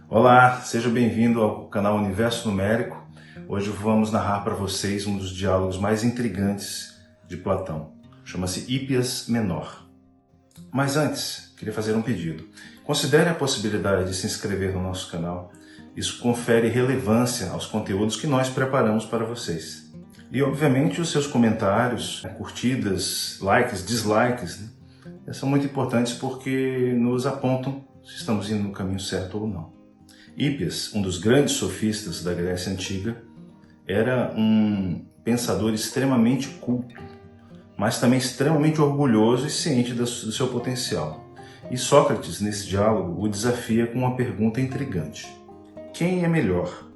Olá, seja bem-vindo ao canal Universo Numérico. Hoje vamos narrar para vocês um dos diálogos mais intrigantes de Platão. Chama-se Hípias Menor. Mas antes, queria fazer um pedido. Considere a possibilidade de se inscrever no nosso canal. Isso confere relevância aos conteúdos que nós preparamos para vocês. E, obviamente, os seus comentários, curtidas, likes, dislikes, são muito importantes porque nos apontam se estamos indo no caminho certo ou não. Hípias, um dos grandes sofistas da Grécia Antiga, era um pensador extremamente culto, mas também extremamente orgulhoso e ciente do seu potencial. E Sócrates, nesse diálogo, o desafia com uma pergunta intrigante. Quem é melhor?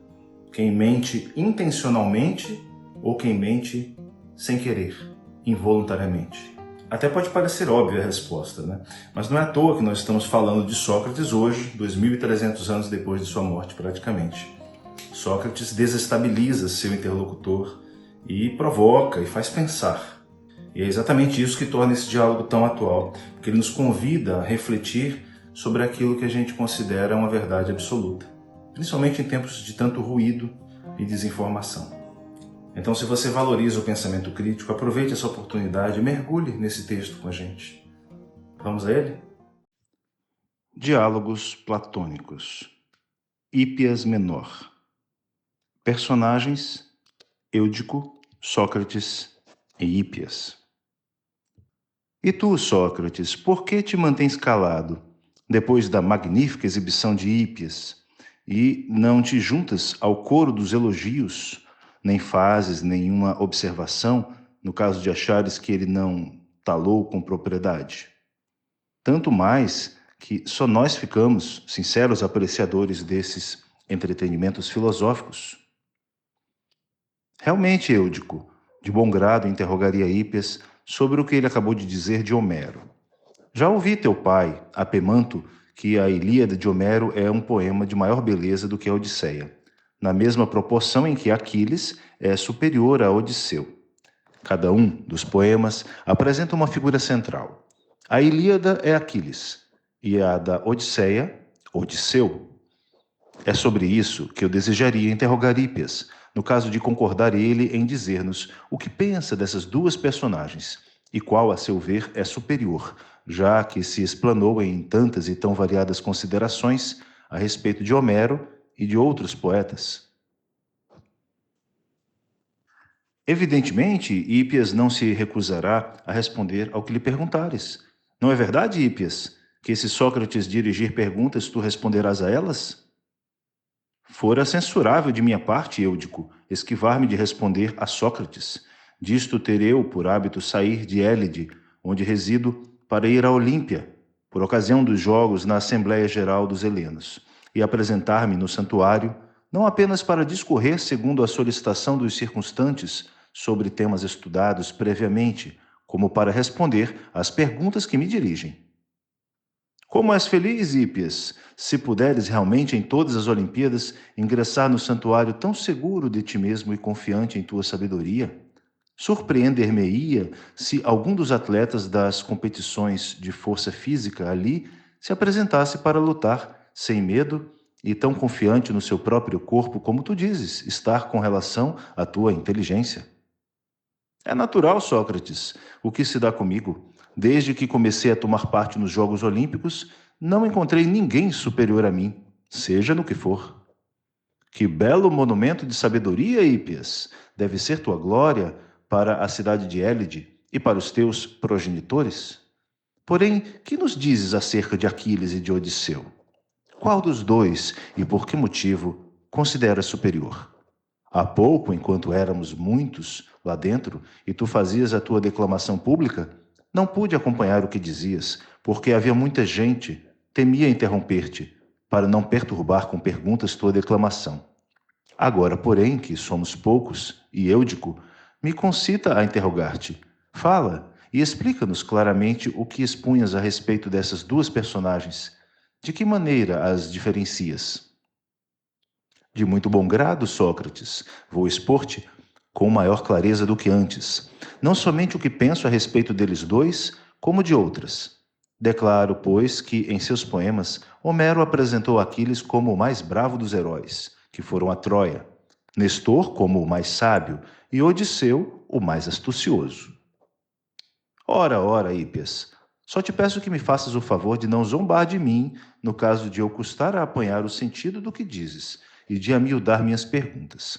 Quem mente intencionalmente ou quem mente sem querer, involuntariamente? Até pode parecer óbvia a resposta, né? Mas não é à toa que nós estamos falando de Sócrates hoje, 2.300 anos depois de sua morte praticamente. Sócrates desestabiliza seu interlocutor e provoca e faz pensar. E é exatamente isso que torna esse diálogo tão atual, porque ele nos convida a refletir sobre aquilo que a gente considera uma verdade absoluta, principalmente em tempos de tanto ruído e desinformação. Então, se você valoriza o pensamento crítico, aproveite essa oportunidade e mergulhe nesse texto com a gente. Vamos a ele? Diálogos platônicos. Hípias Menor. Personagens: Eúdico, Sócrates e Hípias. E tu, Sócrates, por que te mantens calado, depois da magnífica exibição de Hípias, e não te juntas ao coro dos elogios, nem fazes nenhuma observação, no caso de achares que ele não talou com propriedade? Tanto mais que só nós ficamos sinceros apreciadores desses entretenimentos filosóficos. Realmente, Eúdico, de bom grado interrogaria Hípias sobre o que ele acabou de dizer de Homero. Já ouvi teu pai, Apemanto, que a Ilíada de Homero é um poema de maior beleza do que a Odisseia, na mesma proporção em que Aquiles é superior a Odisseu. Cada um dos poemas apresenta uma figura central. A Ilíada é Aquiles e a da Odisseia, Odisseu. É sobre isso que eu desejaria interrogar Hípias, no caso de concordar ele em dizer-nos o que pensa dessas duas personagens e qual, a seu ver, é superior, já que se explanou em tantas e tão variadas considerações a respeito de Homero e de outros poetas. Evidentemente, Hípias não se recusará a responder ao que lhe perguntares. Não é verdade, Hípias, que se Sócrates dirigir perguntas, tu responderás a elas? Fora censurável de minha parte, Eúdico, esquivar-me de responder a Sócrates. Disto ter eu por hábito sair de Élide, onde resido, para ir a Olímpia, por ocasião dos jogos na Assembleia Geral dos Helenos, e apresentar-me no santuário, não apenas para discorrer segundo a solicitação dos circunstantes sobre temas estudados previamente, como para responder às perguntas que me dirigem. Como és feliz, Hípias, se puderes realmente em todas as Olimpíadas ingressar no santuário tão seguro de ti mesmo e confiante em tua sabedoria? Surpreender-me-ia se algum dos atletas das competições de força física ali se apresentasse para lutar sem medo e tão confiante no seu próprio corpo como tu dizes estar com relação à tua inteligência. É natural, Sócrates, o que se dá comigo. Desde que comecei a tomar parte nos Jogos Olímpicos, não encontrei ninguém superior a mim, seja no que for. Que belo monumento de sabedoria, Hípias! Deve ser tua glória para a cidade de Élide e para os teus progenitores? Porém, que nos dizes acerca de Aquiles e de Odisseu? Qual dos dois e por que motivo consideras superior? Há pouco, enquanto éramos muitos lá dentro e tu fazias a tua declamação pública, não pude acompanhar o que dizias, porque havia muita gente, temia interromper-te, para não perturbar com perguntas tua declamação. Agora, porém, que somos poucos, e Eúdico, me concita a interrogar-te. Fala e explica-nos claramente o que expunhas a respeito dessas duas personagens. De que maneira as diferencias? De muito bom grado, Sócrates, vou expor-te, com maior clareza do que antes, não somente o que penso a respeito deles dois, como de outras. Declaro, pois, que em seus poemas Homero apresentou Aquiles como o mais bravo dos heróis, que foram a Troia, Nestor como o mais sábio e Odisseu o mais astucioso. Ora, ora, Hípias, só te peço que me faças o favor de não zombar de mim no caso de eu custar a apanhar o sentido do que dizes e de amiudar minhas perguntas.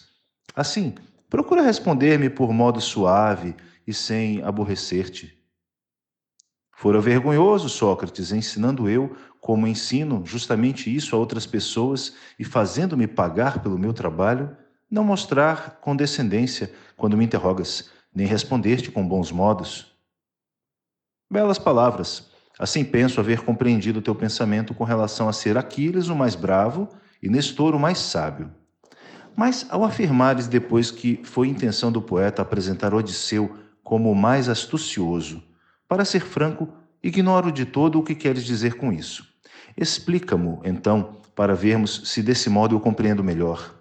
Assim, procura responder-me por modo suave e sem aborrecer-te. Fora vergonhoso, Sócrates, ensinando eu, como ensino justamente isso a outras pessoas e fazendo-me pagar pelo meu trabalho, não mostrar condescendência quando me interrogas, nem responder-te com bons modos. Belas palavras. Assim penso haver compreendido o teu pensamento com relação a ser Aquiles o mais bravo e Nestor o mais sábio. Mas ao afirmares depois que foi intenção do poeta apresentar Odisseu como o mais astucioso, para ser franco, ignoro de todo o que queres dizer com isso. Explica-mo, então, para vermos se desse modo eu compreendo melhor.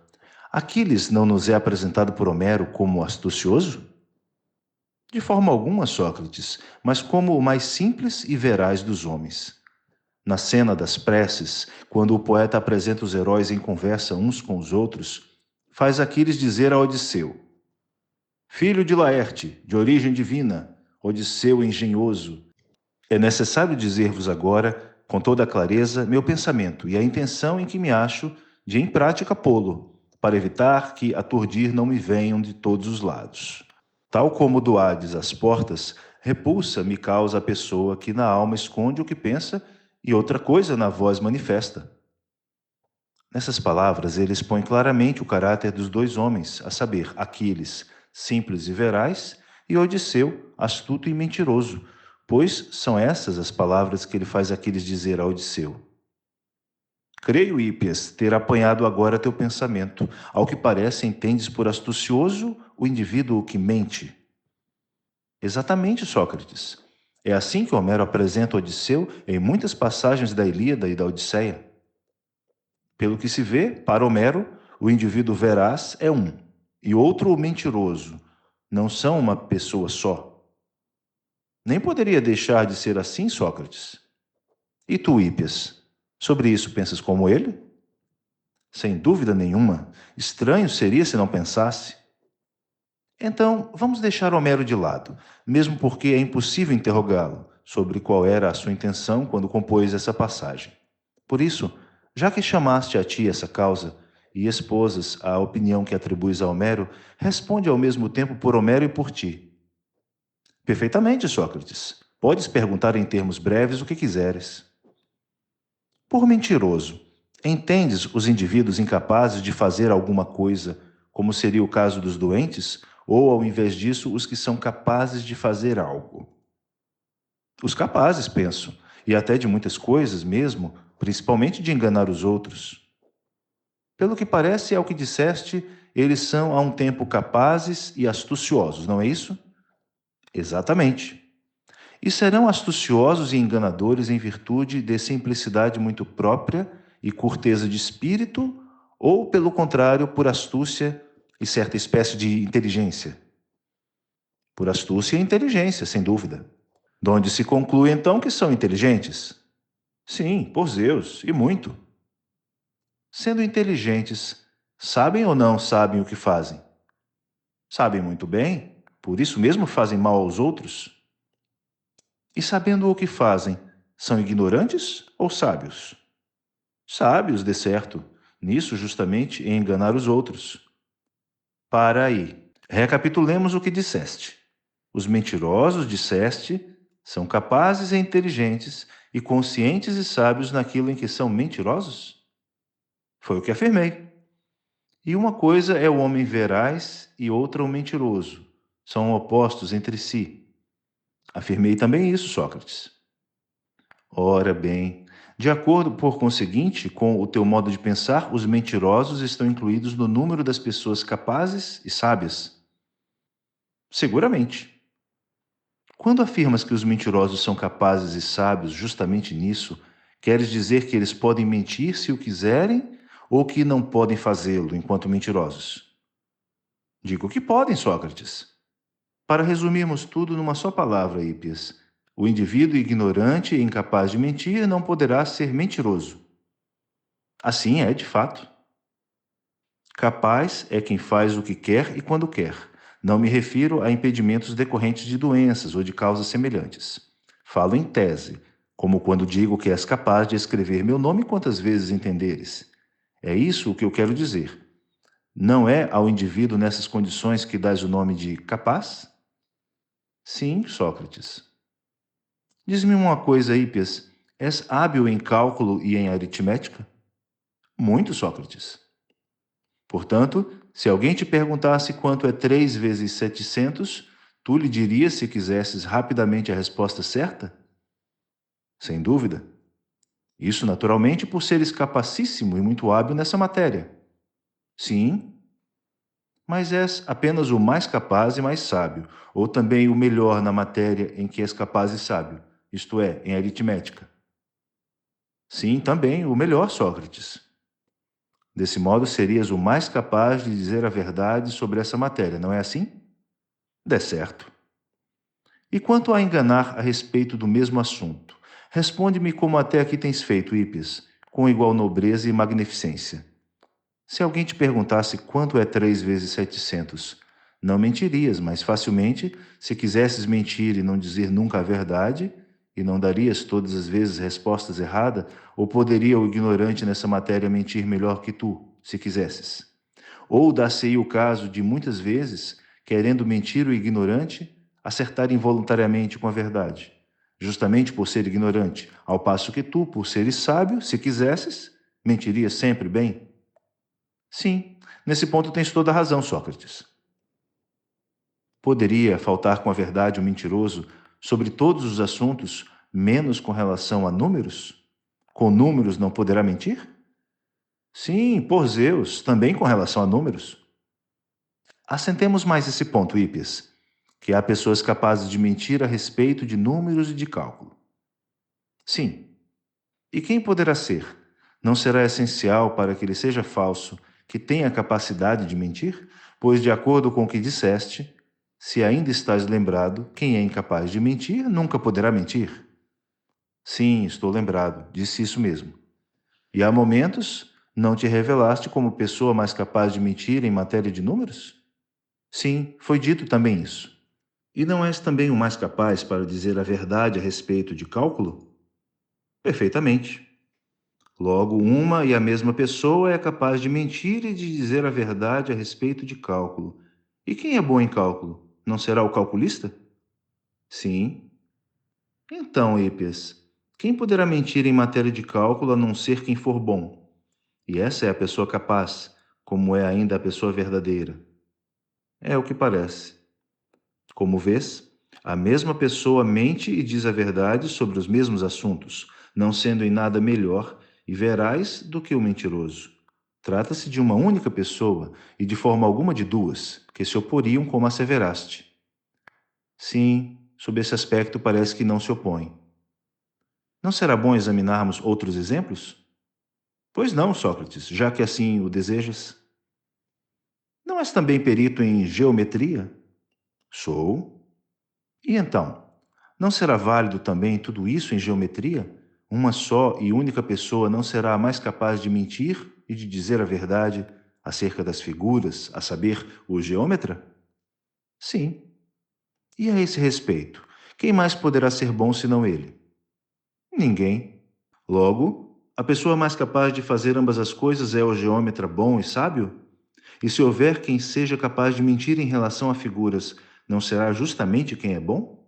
Aquiles não nos é apresentado por Homero como astucioso? De forma alguma, Sócrates, mas como o mais simples e veraz dos homens. Na cena das preces, quando o poeta apresenta os heróis em conversa uns com os outros, faz Aquiles dizer a Odisseu: Filho de Laerte, de origem divina, Odisseu engenhoso, é necessário dizer-vos agora, com toda a clareza, meu pensamento e a intenção em que me acho de em prática pô-lo, para evitar que aturdir não me venham de todos os lados. Tal como do Hades às portas, repulsa me causa a pessoa que na alma esconde o que pensa e outra coisa na voz manifesta. Nessas palavras, ele expõe claramente o caráter dos dois homens, a saber, Aquiles, simples e veraz, e Odisseu, astuto e mentiroso, pois são essas as palavras que ele faz Aquiles dizer a Odisseu. Creio, Hípias, ter apanhado agora teu pensamento. Ao que parece, entendes por astucioso o indivíduo que mente. Exatamente, Sócrates. É assim que Homero apresenta Odisseu em muitas passagens da Ilíada e da Odisseia. Pelo que se vê, para Homero, o indivíduo veraz é um, e outro o mentiroso. Não são uma pessoa só. Nem poderia deixar de ser assim, Sócrates. E tu, Hípias, sobre isso pensas como ele? Sem dúvida nenhuma. Estranho seria se não pensasse. Então, vamos deixar Homero de lado, mesmo porque é impossível interrogá-lo sobre qual era a sua intenção quando compôs essa passagem. Por isso, já que chamaste a ti essa causa e expôs a opinião que atribuis a Homero, responde ao mesmo tempo por Homero e por ti. Perfeitamente, Sócrates. Podes perguntar em termos breves o que quiseres. Por mentiroso, entendes os indivíduos incapazes de fazer alguma coisa, como seria o caso dos doentes, ou, ao invés disso, os que são capazes de fazer algo? Os capazes, penso, e até de muitas coisas mesmo, principalmente de enganar os outros. Pelo que parece, é o que disseste, eles são a um tempo capazes e astuciosos, não é isso? Exatamente. E serão astuciosos e enganadores em virtude de simplicidade muito própria e curteza de espírito, ou, pelo contrário, por astúcia e certa espécie de inteligência? Por astúcia e inteligência, sem dúvida. Donde se conclui então que são inteligentes? Sim, por Zeus, e muito. Sendo inteligentes, sabem ou não sabem o que fazem? Sabem muito bem, por isso mesmo fazem mal aos outros? E sabendo o que fazem, são ignorantes ou sábios? Sábios, de certo, nisso justamente em enganar os outros. Para aí, recapitulemos o que disseste. Os mentirosos, disseste, são capazes e inteligentes e conscientes e sábios naquilo em que são mentirosos? Foi o que afirmei. E uma coisa é o homem veraz e outra o mentiroso. São opostos entre si. Afirmei também isso, Sócrates. Ora bem, de acordo, por conseguinte, com o teu modo de pensar, os mentirosos estão incluídos no número das pessoas capazes e sábias? Seguramente. Quando afirmas que os mentirosos são capazes e sábios justamente nisso, queres dizer que eles podem mentir se o quiserem ou que não podem fazê-lo enquanto mentirosos? Digo que podem, Sócrates. Para resumirmos tudo numa só palavra, Hípias, O indivíduo ignorante e incapaz de mentir não poderá ser mentiroso. Assim é, de fato. Capaz é quem faz o que quer e quando quer. Não me refiro a impedimentos decorrentes de doenças ou de causas semelhantes. Falo em tese, como quando digo que és capaz de escrever meu nome quantas vezes entenderes. É isso o que eu quero dizer. Não é ao indivíduo nessas condições que dás o nome de capaz? Sim, Sócrates. Diz-me uma coisa, Hípias. És hábil em cálculo e em aritmética? Muito, Sócrates. Portanto, se alguém te perguntasse quanto é 3 vezes 700, tu lhe dirias, se quisesses rapidamente a resposta certa? Sem dúvida. Isso, naturalmente, por seres capacíssimo e muito hábil nessa matéria. Sim, mas és apenas o mais capaz e mais sábio, ou também o melhor na matéria em que és capaz e sábio, isto é, em aritmética. Sim, também o melhor, Sócrates. Desse modo, serias o mais capaz de dizer a verdade sobre essa matéria, não é assim? Dê certo. E quanto a enganar a respeito do mesmo assunto? Responde-me como até aqui tens feito, Hippias, com igual nobreza e magnificência. Se alguém te perguntasse quanto é 3 vezes 700, não mentirias, mas facilmente, se quisesses mentir e não dizer nunca a verdade, e não darias todas as vezes respostas erradas, ou poderia o ignorante nessa matéria mentir melhor que tu, se quisesses? Ou dar-se-ia o caso de muitas vezes, querendo mentir o ignorante, acertar involuntariamente com a verdade, justamente por ser ignorante, ao passo que tu, por seres sábio, se quisesses, mentirias sempre bem? Sim, nesse ponto tens toda a razão, Sócrates. Poderia faltar com a verdade o mentiroso sobre todos os assuntos, menos com relação a números? Com números não poderá mentir? Sim, por Zeus, também com relação a números. Assentemos mais esse ponto, Hípias, que há pessoas capazes de mentir a respeito de números e de cálculo. Sim. E quem poderá ser? Não será essencial para que ele seja falso que tenha a capacidade de mentir? Pois, de acordo com o que disseste, se ainda estás lembrado, quem é incapaz de mentir nunca poderá mentir. Sim, estou lembrado, disse isso mesmo. E há momentos não te revelaste como pessoa mais capaz de mentir em matéria de números? Sim, foi dito também isso. E não és também o mais capaz para dizer a verdade a respeito de cálculo? Perfeitamente. Logo, uma e a mesma pessoa é capaz de mentir e de dizer a verdade a respeito de cálculo. E quem é bom em cálculo? Não será o calculista? Sim. Então, Hípias, quem poderá mentir em matéria de cálculo a não ser quem for bom? E essa é a pessoa capaz, como é ainda a pessoa verdadeira. É o que parece. Como vês, a mesma pessoa mente e diz a verdade sobre os mesmos assuntos, não sendo em nada melhor e veraz do que o mentiroso. Trata-se de uma única pessoa e de forma alguma de duas, que se oporiam como asseveraste. Sim, sob esse aspecto parece que não se opõem. Não será bom examinarmos outros exemplos? Pois não, Sócrates, já que assim o desejas. Não és também perito em geometria? Sou. E então? Não será válido também tudo isso em geometria? Uma só e única pessoa não será a mais capaz de mentir e de dizer a verdade acerca das figuras, a saber, o geômetra? Sim. E a esse respeito, quem mais poderá ser bom senão ele? Ninguém. Logo, a pessoa mais capaz de fazer ambas as coisas é o geômetra bom e sábio? E se houver quem seja capaz de mentir em relação a figuras, não será justamente quem é bom?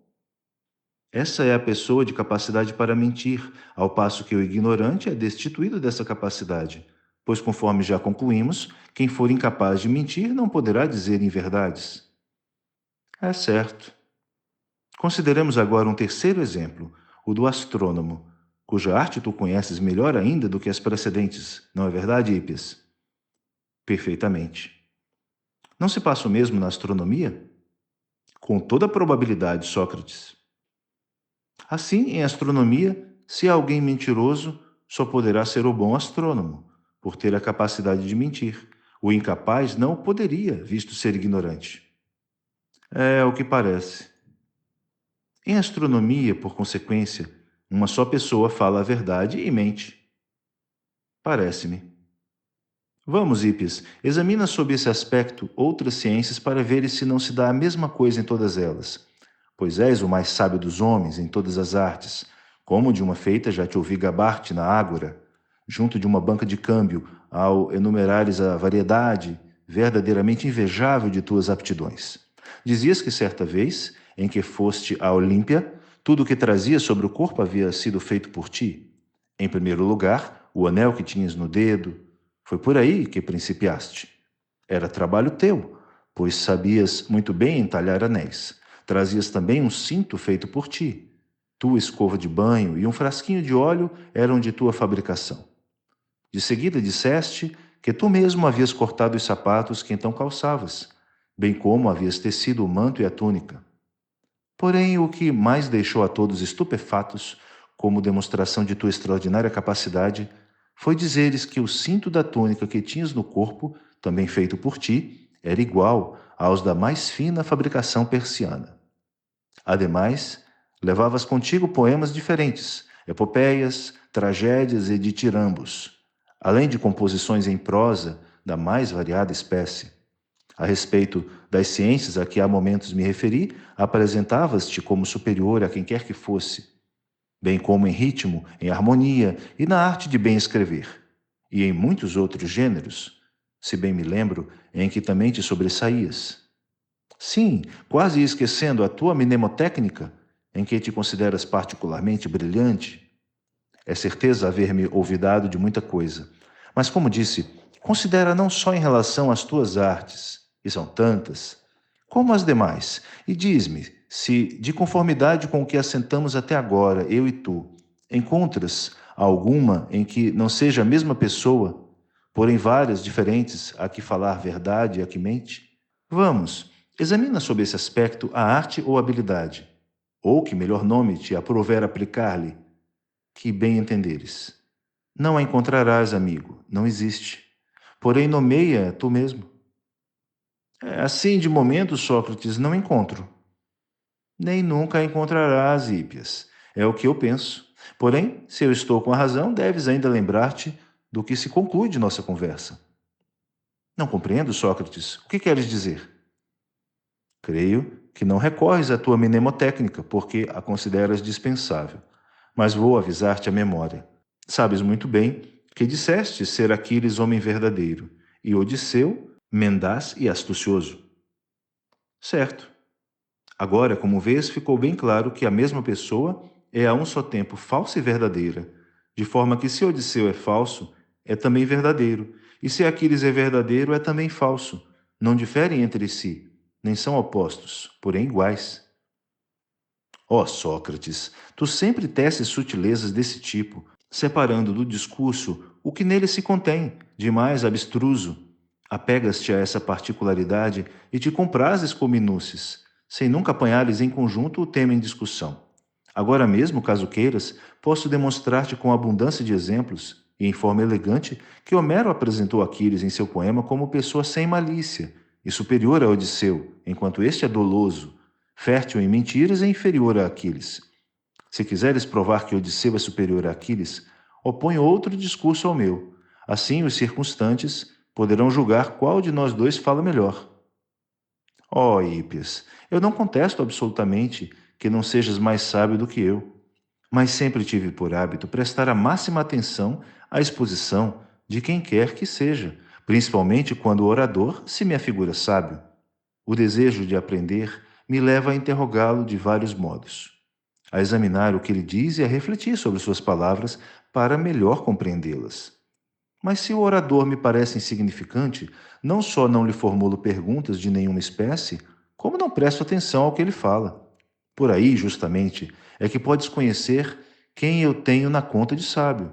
Essa é a pessoa de capacidade para mentir, ao passo que o ignorante é destituído dessa capacidade, pois, conforme já concluímos, quem for incapaz de mentir não poderá dizer inverdades. É certo. Consideremos agora um terceiro exemplo, o do astrônomo, cuja arte tu conheces melhor ainda do que as precedentes, não é verdade, Hípias? Perfeitamente. Não se passa o mesmo na astronomia? Com toda a probabilidade, Sócrates. Assim, em astronomia, se há alguém mentiroso, só poderá ser o bom astrônomo, por ter a capacidade de mentir. O incapaz não o poderia, visto ser ignorante. É o que parece. Em astronomia, por consequência, uma só pessoa fala a verdade e mente. Parece-me. Vamos, Hippias, examina sob esse aspecto outras ciências para ver se não se dá a mesma coisa em todas elas. Pois és o mais sábio dos homens em todas as artes. Como de uma feita já te ouvi gabar-te na ágora, junto de uma banca de câmbio, ao enumerares a variedade verdadeiramente invejável de tuas aptidões. Dizias que certa vez, em que foste à Olímpia, tudo o que trazias sobre o corpo havia sido feito por ti. Em primeiro lugar, o anel que tinhas no dedo, foi por aí que principiaste. Era trabalho teu, pois sabias muito bem entalhar anéis. Trazias também um cinto feito por ti. Tua escova de banho e um frasquinho de óleo eram de tua fabricação. De seguida disseste que tu mesmo havias cortado os sapatos que então calçavas, bem como havias tecido o manto e a túnica. Porém, o que mais deixou a todos estupefatos, como demonstração de tua extraordinária capacidade, foi dizeres que o cinto da túnica que tinhas no corpo, também feito por ti, era igual aos da mais fina fabricação persiana. Ademais, levavas contigo poemas diferentes, epopeias, tragédias e ditirambos, além de composições em prosa da mais variada espécie. A respeito das ciências a que há momentos me referi, apresentavas-te como superior a quem quer que fosse, bem como em ritmo, em harmonia e na arte de bem escrever, e em muitos outros gêneros, se bem me lembro, em que também te sobressaías. Sim, quase esquecendo a tua mnemotécnica, em que te consideras particularmente brilhante. É certeza haver-me olvidado de muita coisa. Mas, como disse, considera não só em relação às tuas artes, e são tantas, como as demais, e diz-me se, de conformidade com o que assentamos até agora, eu e tu, encontras alguma em que não seja a mesma pessoa, porém várias diferentes, a que falar verdade e a que mente? Vamos, examina sob esse aspecto a arte ou habilidade, ou que melhor nome te aprouver aplicar-lhe, que bem entenderes. Não a encontrarás, amigo, não existe. Porém, nomeia tu mesmo. Assim, de momento, Sócrates, não encontro. Nem nunca a encontrarás, Hípias. É o que eu penso. Porém, se eu estou com a razão, deves ainda lembrar-te do que se conclui de nossa conversa. Não compreendo, Sócrates. O que queres dizer? Creio que não recorres à tua mnemotécnica, porque a consideras dispensável. Mas vou avisar-te a memória. Sabes muito bem que disseste ser Aquiles homem verdadeiro, e Odisseu mendaz e astucioso. Certo. Agora, como vês, ficou bem claro que a mesma pessoa é a um só tempo falsa e verdadeira, de forma que se Odisseu é falso, é também verdadeiro, e se Aquiles é verdadeiro, é também falso. Não diferem entre si, nem são opostos, porém iguais. Ó Sócrates, tu sempre teces sutilezas desse tipo, separando do discurso o que nele se contém, de mais abstruso. Apegas-te a essa particularidade e te comprases com minúcias, sem nunca apanhares em conjunto o tema em discussão. Agora mesmo, caso queiras, posso demonstrar-te com abundância de exemplos, e em forma elegante, que Homero apresentou Aquiles em seu poema como pessoa sem malícia e superior a Odisseu, enquanto este é doloso, fértil em mentiras e inferior a Aquiles. Se quiseres provar que Odisseu é superior a Aquiles, opõe outro discurso ao meu. Assim, os circunstantes poderão julgar qual de nós dois fala melhor. Ó Hípias, eu não contesto absolutamente que não sejas mais sábio do que eu, mas sempre tive por hábito prestar a máxima atenção à exposição de quem quer que seja, principalmente quando o orador se me afigura sábio. O desejo de aprender me leva a interrogá-lo de vários modos, a examinar o que ele diz e a refletir sobre suas palavras para melhor compreendê-las. Mas se o orador me parece insignificante, não só não lhe formulo perguntas de nenhuma espécie, como não presto atenção ao que ele fala. Por aí, justamente, é que podes conhecer quem eu tenho na conta de sábio.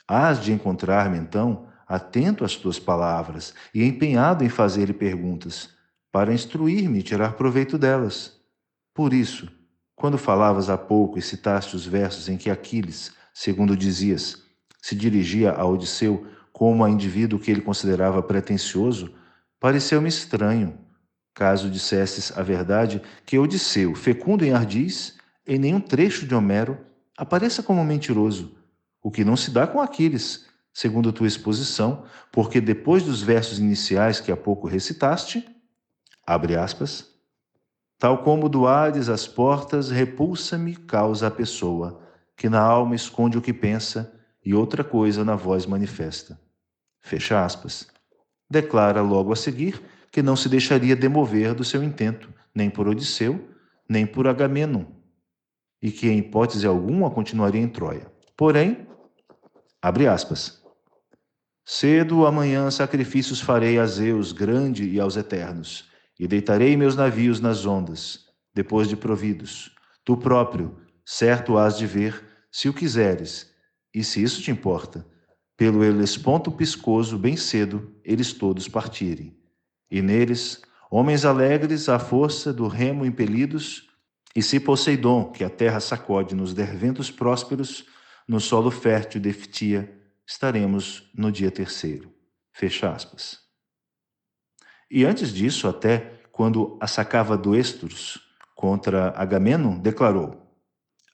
Hás de encontrar-me, então, atento às tuas palavras e empenhado em fazer-lhe perguntas, para instruir-me e tirar proveito delas. Por isso, quando falavas há pouco e citaste os versos em que Aquiles, segundo dizias, se dirigia a Odisseu como a indivíduo que ele considerava pretensioso, pareceu-me estranho, caso dissesses a verdade, que Odisseu, fecundo em ardis, em nenhum trecho de Homero, apareça como mentiroso, o que não se dá com Aquiles, segundo tua exposição, porque depois dos versos iniciais que há pouco recitaste, abre aspas, tal como do Hades as portas, repulsa-me causa a pessoa, que na alma esconde o que pensa e outra coisa na voz manifesta. Fecha aspas. Declara logo a seguir que não se deixaria demover do seu intento, nem por Odisseu, nem por Agamenon, e que em hipótese alguma continuaria em Troia. Porém, abre aspas, cedo amanhã sacrifícios farei a Zeus grande e aos eternos, e deitarei meus navios nas ondas, depois de providos. Tu próprio, certo hás de ver, se o quiseres, e se isso te importa, pelo Helesponto piscoso bem cedo, eles todos partirem. E neles, homens alegres à força do remo impelidos, e se Poseidon, que a terra sacode nos der ventos prósperos, no solo fértil de Ftia, estaremos no dia terceiro. Fecha aspas. E antes disso, até quando assacava Doestros contra Agamenon, declarou,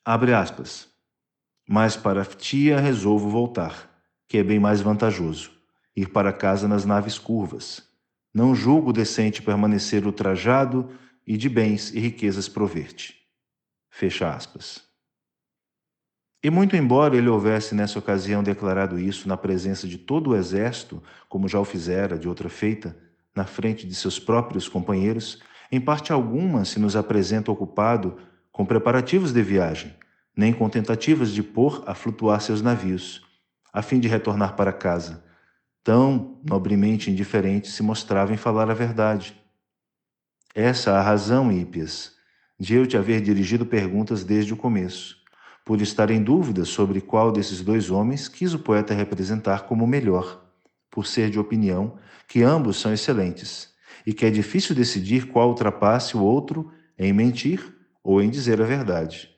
abre aspas, mas para Ftia resolvo voltar, que é bem mais vantajoso, ir para casa nas naves curvas. Não julgo decente permanecer ultrajado e de bens e riquezas prover-te. Fecha aspas. E muito embora ele houvesse nessa ocasião declarado isso na presença de todo o exército, como já o fizera de outra feita, na frente de seus próprios companheiros, em parte alguma se nos apresenta ocupado com preparativos de viagem, nem com tentativas de pôr a flutuar seus navios, a fim de retornar para casa. Tão nobremente indiferente se mostrava em falar a verdade. Essa a razão, Hípias, de eu te haver dirigido perguntas desde o começo, por estar em dúvida sobre qual desses dois homens quis o poeta representar como melhor, por ser de opinião que ambos são excelentes, e que é difícil decidir qual ultrapasse o outro em mentir ou em dizer a verdade,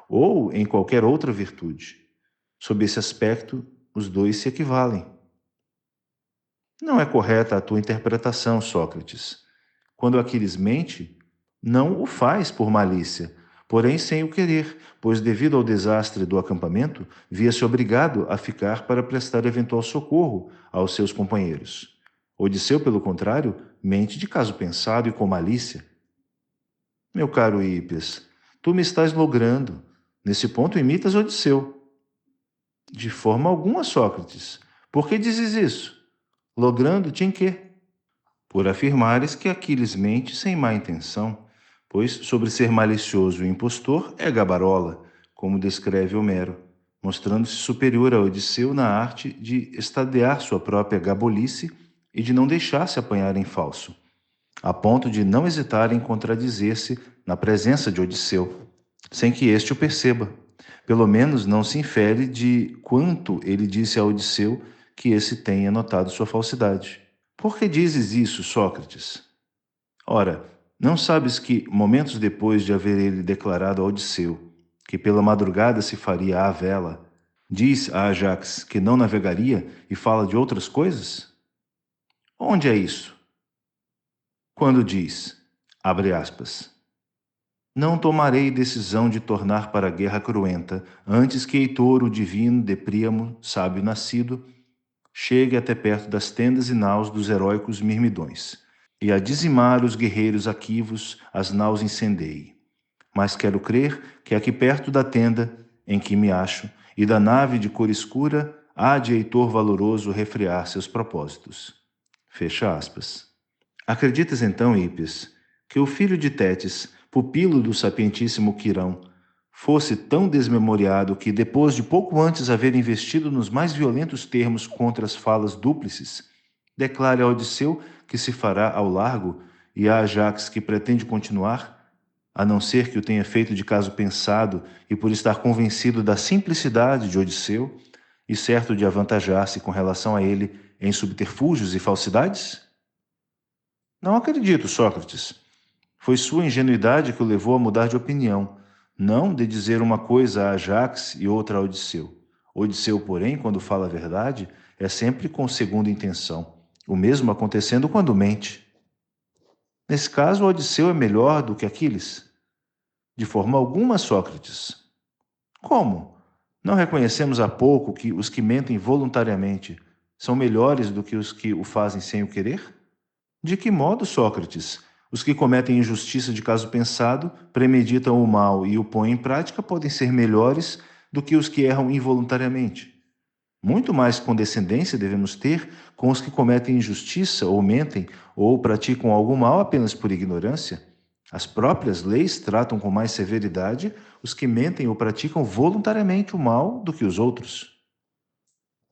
ou em qualquer outra virtude. Sob esse aspecto, os dois se equivalem. Não é correta a tua interpretação, Sócrates. Quando Aquiles mente, não o faz por malícia, porém sem o querer, pois devido ao desastre do acampamento, via-se obrigado a ficar para prestar eventual socorro aos seus companheiros. Odisseu, pelo contrário, mente de caso pensado e com malícia. Meu caro Hípias, tu me estás logrando. Nesse ponto imitas Odisseu. De forma alguma, Sócrates. Por que dizes isso? Logrando-te em quê? Por afirmares que Aquiles mente sem má intenção, pois sobre ser malicioso e impostor é gabarola, como descreve Homero, mostrando-se superior a Odisseu na arte de estadear sua própria gabolice e de não deixar-se apanhar em falso, a ponto de não hesitar em contradizer-se na presença de Odisseu, sem que este o perceba. Pelo menos não se infere de quanto ele disse a Odisseu que esse tenha notado sua falsidade. Por que dizes isso, Sócrates? Ora, não sabes que, momentos depois de haver ele declarado a Odisseu que pela madrugada se faria à vela, diz a Ajax que não navegaria e fala de outras coisas? Onde é isso? Quando diz, abre aspas, não tomarei decisão de tornar para a guerra cruenta antes que Heitor, o divino de Príamo, sábio nascido, chegue até perto das tendas e naus dos heróicos mirmidões, e a dizimar os guerreiros aquivos as naus incendeie. Mas quero crer que aqui perto da tenda em que me acho e da nave de cor escura há de Heitor valoroso refrear seus propósitos. Fecha aspas. Acreditas então, Hípias, que o filho de Tétis, pupilo do sapientíssimo Quirão, fosse tão desmemoriado que, depois de pouco antes haver investido nos mais violentos termos contra as falas dúplices, declare a Odisseu que se fará ao largo e a Ajax que pretende continuar, a não ser que o tenha feito de caso pensado e por estar convencido da simplicidade de Odisseu e certo de avantajar-se com relação a ele em subterfúgios e falsidades? Não acredito, Sócrates. Foi sua ingenuidade que o levou a mudar de opinião, não de dizer uma coisa a Ajax e outra a Odisseu. Odisseu, porém, quando fala a verdade, é sempre com segunda intenção, o mesmo acontecendo quando mente. Nesse caso, Odisseu é melhor do que Aquiles? De forma alguma, Sócrates. Como? Não reconhecemos há pouco que os que mentem voluntariamente são melhores do que os que o fazem sem o querer? De que modo, Sócrates? Os que cometem injustiça de caso pensado, premeditam o mal e o põem em prática podem ser melhores do que os que erram involuntariamente. Muito mais condescendência devemos ter com os que cometem injustiça ou mentem ou praticam algo mal apenas por ignorância. As próprias leis tratam com mais severidade os que mentem ou praticam voluntariamente o mal do que os outros.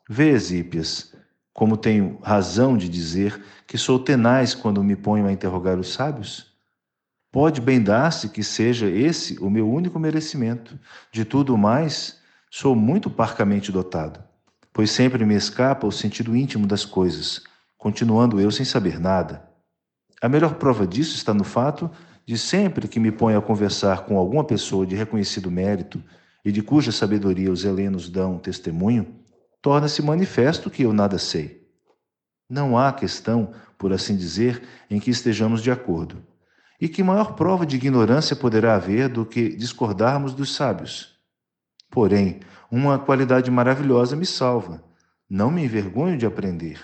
Vês, Hípias, como tenho razão de dizer que sou tenaz quando me ponho a interrogar os sábios? Pode bem dar-se que seja esse o meu único merecimento. De tudo o mais, sou muito parcamente dotado, pois sempre me escapa o sentido íntimo das coisas, continuando eu sem saber nada. A melhor prova disso está no fato de sempre que me ponho a conversar com alguma pessoa de reconhecido mérito e de cuja sabedoria os helenos dão testemunho, torna-se manifesto que eu nada sei. Não há questão, por assim dizer, em que estejamos de acordo. E que maior prova de ignorância poderá haver do que discordarmos dos sábios? Porém, uma qualidade maravilhosa me salva. Não me envergonho de aprender,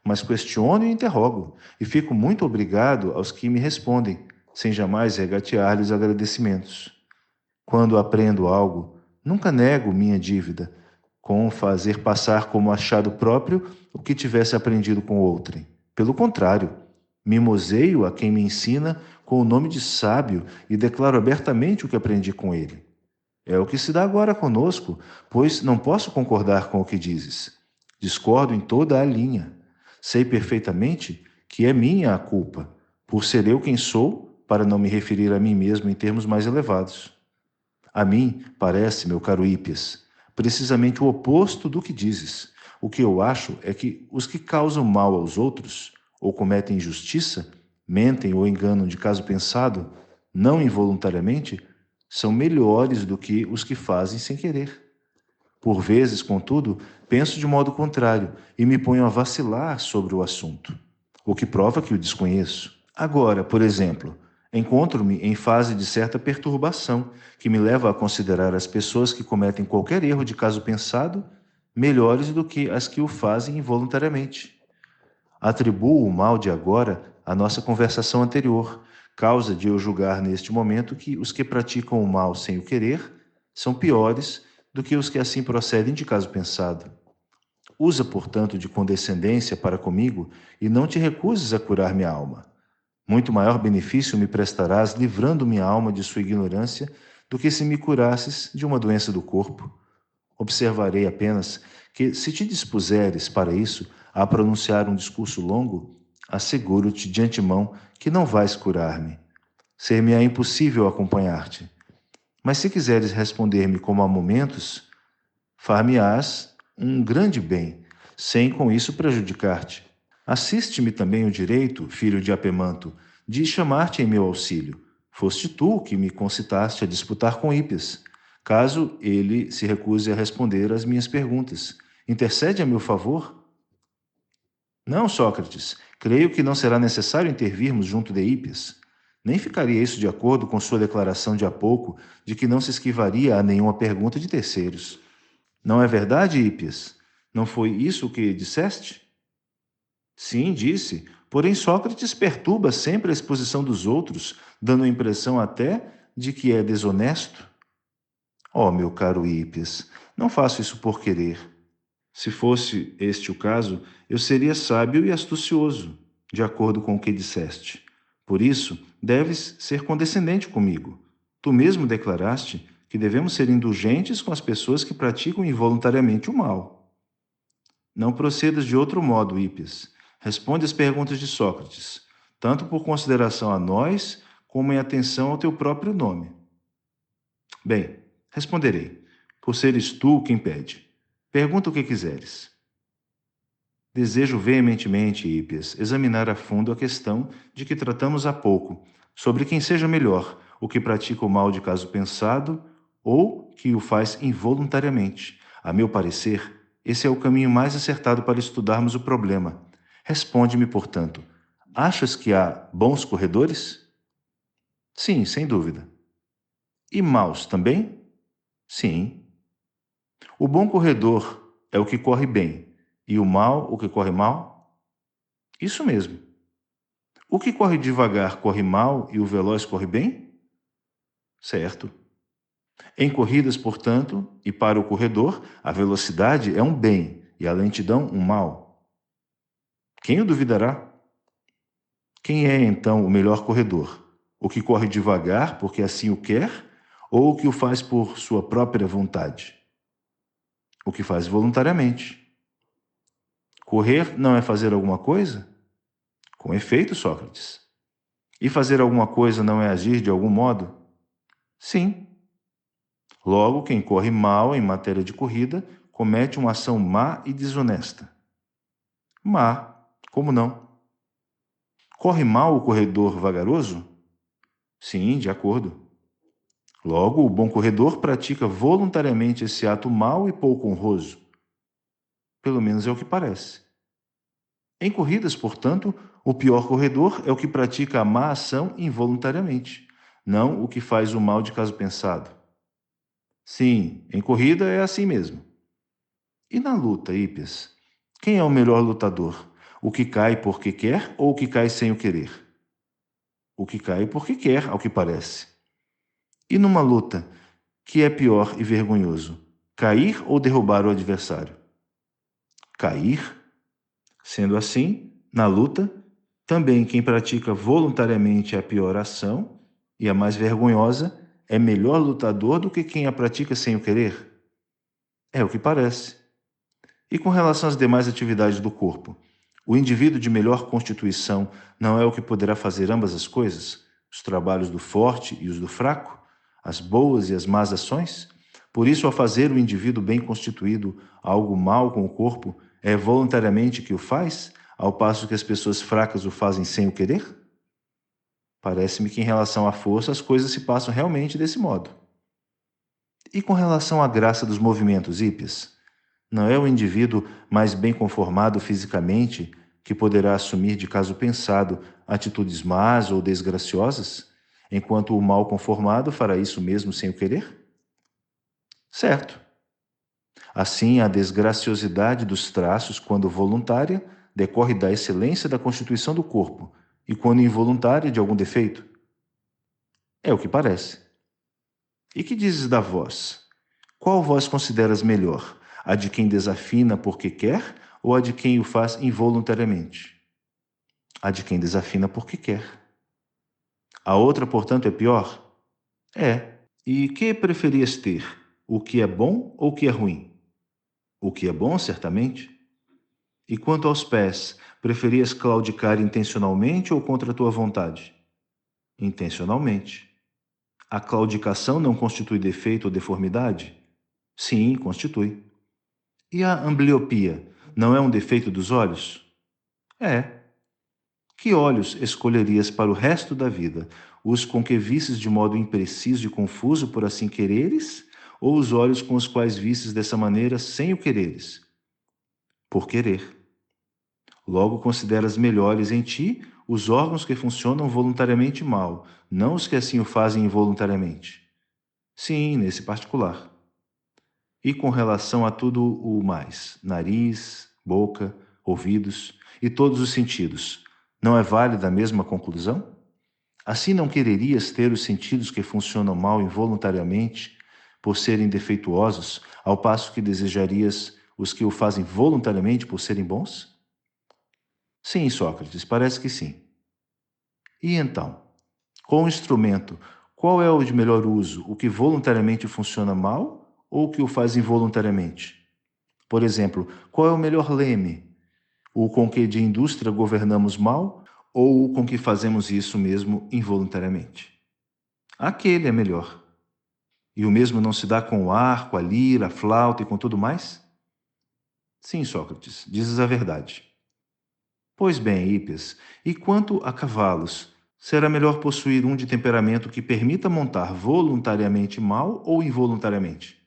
mas questiono e interrogo, e fico muito obrigado aos que me respondem, sem jamais regatear-lhes agradecimentos. Quando aprendo algo, nunca nego minha dívida, com fazer passar como achado próprio o que tivesse aprendido com outrem. Pelo contrário, mimoseio a quem me ensina com o nome de sábio e declaro abertamente o que aprendi com ele. É o que se dá agora conosco, pois não posso concordar com o que dizes. Discordo em toda a linha. Sei perfeitamente que é minha a culpa, por ser eu quem sou, para não me referir a mim mesmo em termos mais elevados. A mim parece, meu caro Hípias, precisamente o oposto do que dizes. O que eu acho é que os que causam mal aos outros, ou cometem injustiça, mentem ou enganam de caso pensado, não involuntariamente, são melhores do que os que fazem sem querer. Por vezes, contudo, penso de modo contrário e me ponho a vacilar sobre o assunto, o que prova que o desconheço. Agora, por exemplo, encontro-me em fase de certa perturbação que me leva a considerar as pessoas que cometem qualquer erro de caso pensado melhores do que as que o fazem involuntariamente. Atribuo o mal de agora à nossa conversação anterior, causa de eu julgar neste momento que os que praticam o mal sem o querer são piores do que os que assim procedem de caso pensado. Usa, portanto, de condescendência para comigo e não te recuses a curar minha alma. Muito maior benefício me prestarás livrando minha alma de sua ignorância do que se me curasses de uma doença do corpo. Observarei apenas que, se te dispuseres para isso a pronunciar um discurso longo, asseguro-te de antemão que não vais curar-me. Ser-me-á impossível acompanhar-te. Mas se quiseres responder-me como há momentos, far-me-ás um grande bem, sem com isso prejudicar-te. Assiste-me também o direito, filho de Apemanto, de chamar-te em meu auxílio. Foste tu que me concitaste a disputar com Hípias, caso ele se recuse a responder às minhas perguntas. Intercede a meu favor? Não, Sócrates, creio que não será necessário intervirmos junto de Hípias. Nem ficaria isso de acordo com sua declaração de há pouco de que não se esquivaria a nenhuma pergunta de terceiros. Não é verdade, Hípias? Não foi isso o que disseste? Sim, disse. Porém, Sócrates perturba sempre a exposição dos outros, dando a impressão até de que é desonesto. Oh, meu caro Hípias, não faço isso por querer. Se fosse este o caso, eu seria sábio e astucioso, de acordo com o que disseste. Por isso, deves ser condescendente comigo. Tu mesmo declaraste que devemos ser indulgentes com as pessoas que praticam involuntariamente o mal. Não procedas de outro modo, Hípias. Responde às perguntas de Sócrates, tanto por consideração a nós, como em atenção ao teu próprio nome. Bem, responderei, por seres tu quem pede. Pergunta o que quiseres. Desejo veementemente, Hípias, examinar a fundo a questão de que tratamos há pouco, sobre quem seja melhor, o que pratica o mal de caso pensado ou que o faz involuntariamente. A meu parecer, esse é o caminho mais acertado para estudarmos o problema. Responde-me, portanto, achas que há bons corredores? Sim, sem dúvida. E maus também? Sim. O bom corredor é o que corre bem, e o mau o que corre mal? Isso mesmo. O que corre devagar corre mal e o veloz corre bem? Certo. Em corridas, portanto, e para o corredor, a velocidade é um bem e a lentidão um mal. Quem o duvidará? Quem é, então, o melhor corredor? O que corre devagar porque assim o quer ou o que o faz por sua própria vontade? O que faz voluntariamente. Correr não é fazer alguma coisa? Com efeito, Sócrates. E fazer alguma coisa não é agir de algum modo? Sim. Logo, quem corre mal em matéria de corrida comete uma ação má e desonesta. Má, como não? Corre mal o corredor vagaroso? Sim, de acordo. Logo, o bom corredor pratica voluntariamente esse ato mau e pouco honroso. Pelo menos é o que parece. Em corridas, portanto, o pior corredor é o que pratica a má ação involuntariamente, não o que faz o mal de caso pensado. Sim, em corrida é assim mesmo. E na luta, Hípias? Quem é o melhor lutador? O que cai porque quer ou o que cai sem o querer? O que cai porque quer, ao que parece. E numa luta, que é pior e vergonhoso? Cair ou derrubar o adversário? Cair? Sendo assim, na luta, também quem pratica voluntariamente a pior ação e a mais vergonhosa é melhor lutador do que quem a pratica sem o querer? É o que parece. E com relação às demais atividades do corpo, o indivíduo de melhor constituição não é o que poderá fazer ambas as coisas? Os trabalhos do forte e os do fraco? As boas e as más ações? Por isso, ao fazer o indivíduo bem constituído algo mal com o corpo, é voluntariamente que o faz, ao passo que as pessoas fracas o fazem sem o querer? Parece-me que em relação à força as coisas se passam realmente desse modo. E com relação à graça dos movimentos, Hípias? Não é o indivíduo mais bem conformado fisicamente que poderá assumir de caso pensado atitudes más ou desgraciosas, enquanto o mal conformado fará isso mesmo sem o querer? Certo. Assim, a desgraciosidade dos traços, quando voluntária, decorre da excelência da constituição do corpo, e quando involuntária, de algum defeito. É o que parece. E que dizes da voz? Qual voz consideras melhor? A de quem desafina porque quer ou a de quem o faz involuntariamente? A de quem desafina porque quer. A outra, portanto, é pior? É. E que preferias ter? O que é bom ou o que é ruim? O que é bom, certamente. E quanto aos pés, preferias claudicar intencionalmente ou contra a tua vontade? Intencionalmente. A claudicação não constitui defeito ou deformidade? Sim, constitui. E a ambliopia não é um defeito dos olhos? É. Que olhos escolherias para o resto da vida? Os com que visses de modo impreciso e confuso por assim quereres? Ou os olhos com os quais visses dessa maneira sem o quereres? Por querer. Logo consideras melhores em ti os órgãos que funcionam voluntariamente mal, não os que assim o fazem involuntariamente. Sim, nesse particular. E com relação a tudo o mais, nariz, boca, ouvidos e todos os sentidos, não é válida a mesma conclusão? Assim não quererias ter os sentidos que funcionam mal involuntariamente, por serem defeituosos, ao passo que desejarias os que o fazem voluntariamente por serem bons? Sim, Sócrates, parece que sim. E então, com o instrumento, qual é o de melhor uso, o que voluntariamente funciona mal ou o que o faz involuntariamente? Por exemplo, qual é o melhor leme? O com que de indústria governamos mal ou o com que fazemos isso mesmo involuntariamente? Aquele é melhor. E o mesmo não se dá com o arco, a lira, a flauta e com tudo mais? Sim, Sócrates, dizes a verdade. Pois bem, Hípias, e quanto a cavalos? Será melhor possuir um de temperamento que permita montar voluntariamente mal ou involuntariamente?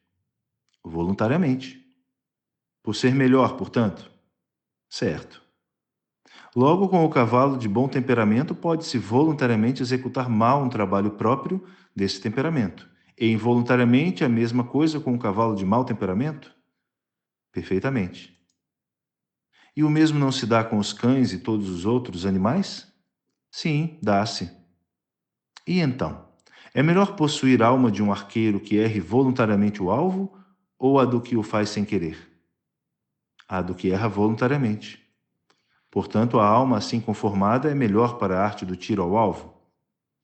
Voluntariamente. Por ser melhor, portanto? Certo. Logo, com o cavalo de bom temperamento, pode-se voluntariamente executar mal um trabalho próprio desse temperamento, E involuntariamente a mesma coisa com um cavalo de mau temperamento? Perfeitamente. E o mesmo não se dá com os cães e todos os outros animais? Sim, dá-se. E então? É melhor possuir a alma de um arqueiro que erre voluntariamente o alvo ou a do que o faz sem querer? A do que erra voluntariamente. Portanto, a alma assim conformada é melhor para a arte do tiro ao alvo?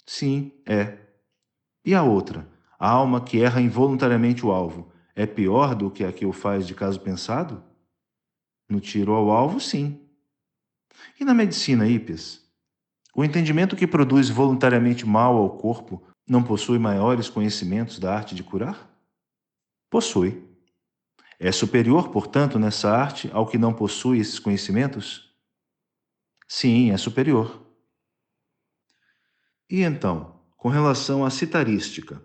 Sim, é. E a outra, a alma que erra involuntariamente o alvo, é pior do que a que o faz de caso pensado? No tiro ao alvo, sim. E na medicina, Hípias? O entendimento que produz voluntariamente mal ao corpo não possui maiores conhecimentos da arte de curar? Possui. É superior, portanto, nessa arte ao que não possui esses conhecimentos? Sim, é superior. E então, com relação à citarística,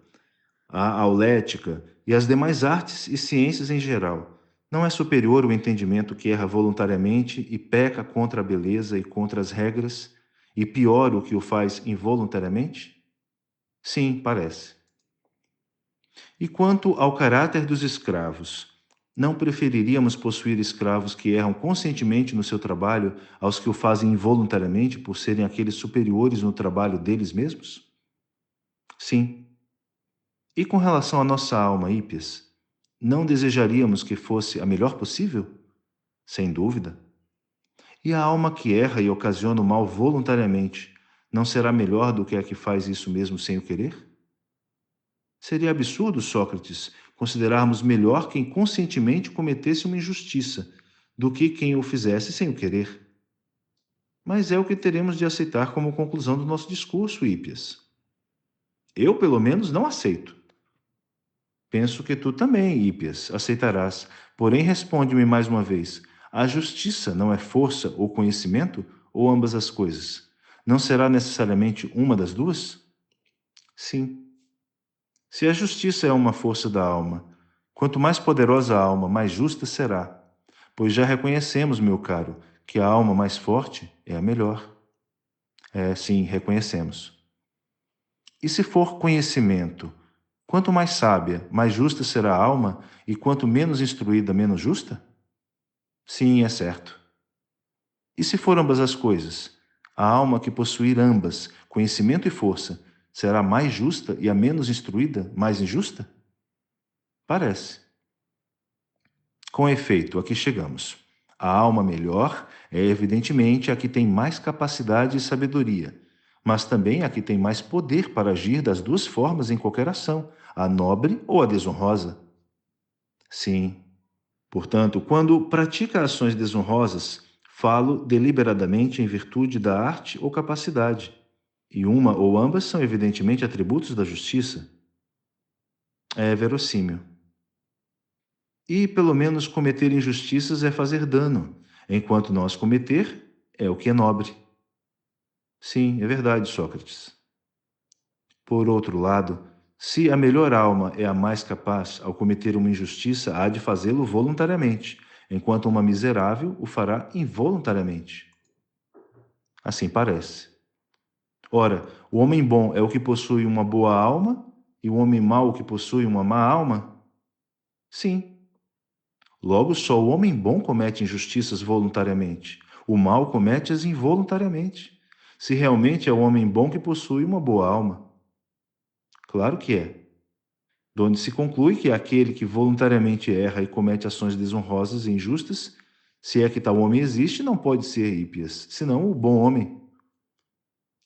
à aulética e às demais artes e ciências em geral, não é superior o entendimento que erra voluntariamente e peca contra a beleza e contra as regras, e pior o que o faz involuntariamente? Sim, parece. E quanto ao caráter dos escravos, não preferiríamos possuir escravos que erram conscientemente no seu trabalho aos que o fazem involuntariamente por serem aqueles superiores no trabalho deles mesmos? Sim. E com relação à nossa alma, Hípias, não desejaríamos que fosse a melhor possível? Sem dúvida. E a alma que erra e ocasiona o mal voluntariamente não será melhor do que a que faz isso mesmo sem o querer? Seria absurdo, Sócrates, considerarmos melhor quem conscientemente cometesse uma injustiça do que quem o fizesse sem o querer. Mas é o que teremos de aceitar como conclusão do nosso discurso, Hípias. Eu, pelo menos, não aceito. Penso que tu também, Hípias, aceitarás. Porém, responde-me mais uma vez: a justiça não é força ou conhecimento, ou ambas as coisas? Não será necessariamente uma das duas? Sim. Se a justiça é uma força da alma, quanto mais poderosa a alma, mais justa será. Pois já reconhecemos, meu caro, que a alma mais forte é a melhor. É, sim, reconhecemos. E se for conhecimento, quanto mais sábia, mais justa será a alma, e quanto menos instruída, menos justa? Sim, é certo. E se for ambas as coisas, a alma que possuir ambas, conhecimento e força, será mais justa e a menos instruída, mais injusta? Parece. Com efeito, aqui chegamos. A alma melhor é evidentemente a que tem mais capacidade e sabedoria, mas também a que tem mais poder para agir das duas formas em qualquer ação, a nobre ou a desonrosa. Sim. Portanto, quando pratica ações desonrosas, falo deliberadamente em virtude da arte ou capacidade, e uma ou ambas são evidentemente atributos da justiça. É verossímil. E, pelo menos, cometer injustiças é fazer dano, enquanto não as cometer é o que é nobre. Sim, é verdade, Sócrates. Por outro lado, se a melhor alma é a mais capaz ao cometer uma injustiça, há de fazê-lo voluntariamente, enquanto uma miserável o fará involuntariamente. Assim parece. Ora, o homem bom é o que possui uma boa alma, e o homem mau o que possui uma má alma? Sim. Logo, só o homem bom comete injustiças voluntariamente. O mal comete-as involuntariamente. Se realmente é o homem bom que possui uma boa alma. Claro que é. Donde se conclui que aquele que voluntariamente erra e comete ações desonrosas e injustas, se é que tal homem existe, não pode ser Hípias, senão o bom homem.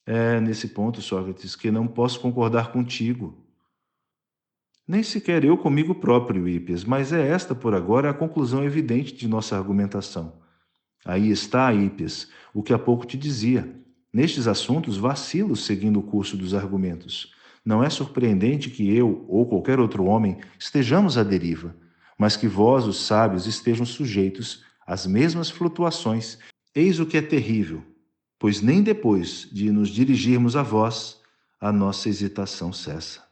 É nesse ponto, Sócrates, que não posso concordar contigo. Nem sequer eu comigo próprio, Hípias, mas é esta, por agora, a conclusão evidente de nossa argumentação. Aí está, Hípias, o que há pouco te dizia. Nestes assuntos, vacilo seguindo o curso dos argumentos. Não é surpreendente que eu, ou qualquer outro homem, estejamos à deriva, mas que vós, os sábios, estejam sujeitos às mesmas flutuações. Eis o que é terrível, pois nem depois de nos dirigirmos a vós, a nossa hesitação cessa.